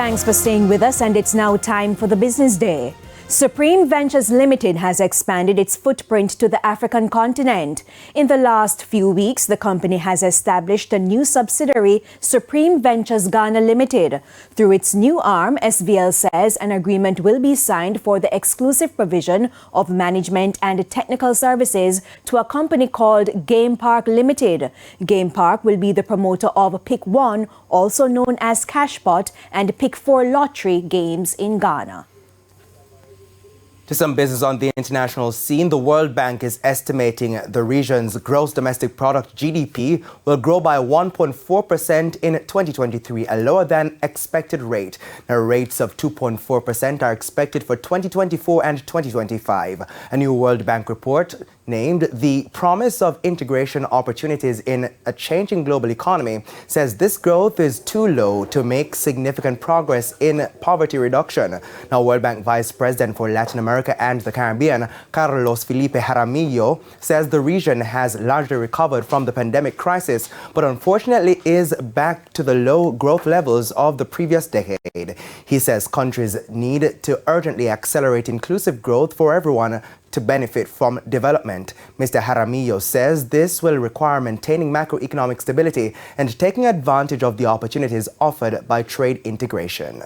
Thanks for staying with us, and it's now time for the Business Day. Supreme Ventures Limited has expanded its footprint to the African continent. In the last few weeks, the company has established a new subsidiary, Supreme Ventures Ghana Limited. Through its new arm, SVL says an agreement will be signed for the exclusive provision of management and technical services to a company called Game Park Limited. Game Park will be the promoter of Pick 1, also known as Cashpot, and Pick 4 lottery games in Ghana. To some business on the international scene, the World Bank is estimating the region's gross domestic product GDP will grow by 1.4% in 2023, a lower than expected rate. Now, rates of 2.4% are expected for 2024 and 2025. A new World Bank report named The Promise of Integration Opportunities in a Changing Global Economy says this growth is too low to make significant progress in poverty reduction. Now, World Bank Vice President for Latin America and the Caribbean, Carlos Felipe Jaramillo, says the region has largely recovered from the pandemic crisis, but unfortunately is back to the low growth levels of the previous decade. He says countries need to urgently accelerate inclusive growth for everyone to benefit from development. Mr. Jaramillo says this will require maintaining macroeconomic stability and taking advantage of the opportunities offered by trade integration.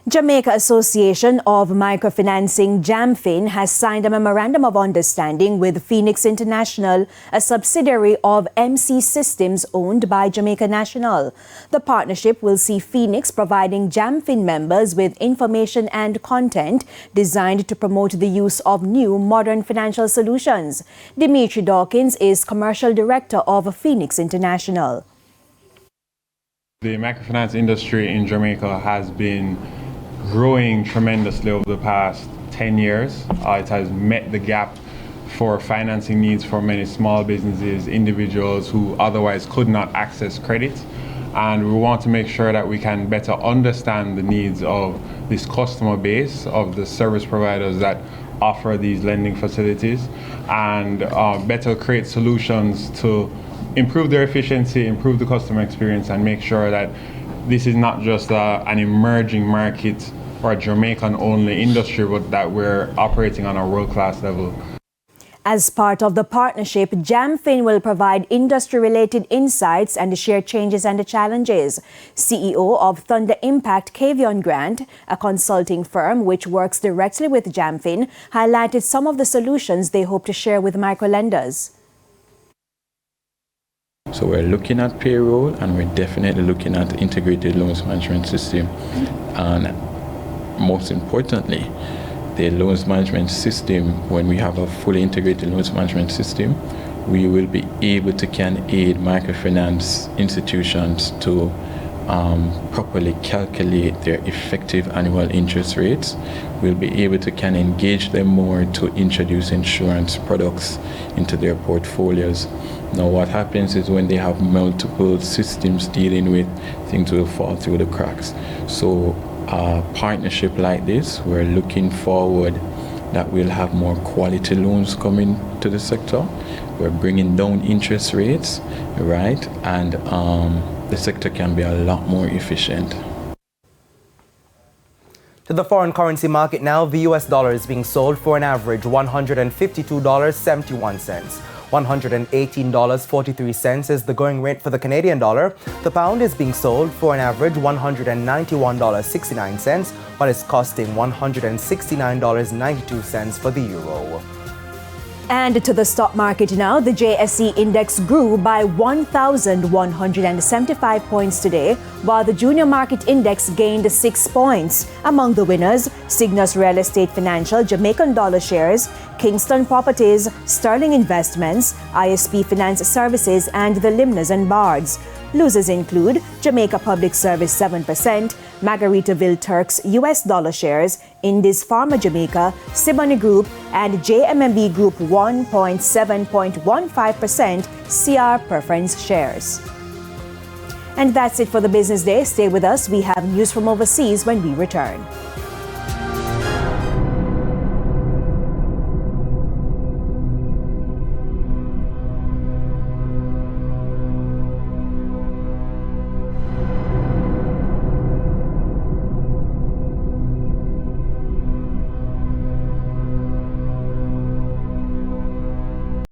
Jamaica Association of Microfinancing JAMFIN has signed a Memorandum of Understanding with Phoenix International, a subsidiary of MC Systems owned by Jamaica National. The partnership will see Phoenix providing JAMFIN members with information and content designed to promote the use of new modern financial solutions. Dimitri Dawkins is Commercial Director of Phoenix International. The microfinance industry in Jamaica has been growing tremendously over the past 10 years. It has met the gap for financing needs for many small businesses, individuals who otherwise could not access credit. And we want to make sure that we can better understand the needs of this customer base, of the service providers that offer these lending facilities, and better create solutions to improve their efficiency, improve the customer experience, and make sure that this is not just an emerging market or a Jamaican-only industry, but that we're operating on a world-class level. As part of the partnership, JAMFIN will provide industry-related insights and share changes and challenges. CEO of Thunder Impact, Kavion Grant, a consulting firm which works directly with JAMFIN, highlighted some of the solutions they hope to share with microlenders. So we're looking at payroll, and we're definitely looking at the integrated loans management system. And most importantly, the loans management system, when we have a fully integrated loans management system, we will be able to aid microfinance institutions to properly calculate their effective annual interest rates. We'll be able to engage them more to introduce insurance products into their portfolios. Now, what happens is when they have multiple systems dealing with, things will fall through the cracks. So a partnership like this, we're looking forward that we'll have more quality loans coming to the sector. We're bringing down interest rates, right? And the sector can be a lot more efficient. To the foreign currency market now, the US dollar is being sold for an average $152.71. $118.43 is the going rate for the Canadian dollar. The pound is being sold for an average $191.69, while it's costing $169.92 for the euro. And to the stock market now, the JSE index grew by 1,175 points today, while the junior market index gained 6 points. Among the winners, Cygnus Real Estate Financial, Jamaican Dollar Shares, Kingston Properties, Sterling Investments, ISP Finance Services, and the Limnas and Bards. Losers include Jamaica Public Service 7%, Margaritaville Turks US Dollar Shares, Indies Pharma Jamaica, Siboney Group, and JMMB Group 1.7.15% CR Preference Shares. And that's it for the Business Day. Stay with us. We have news from overseas when we return.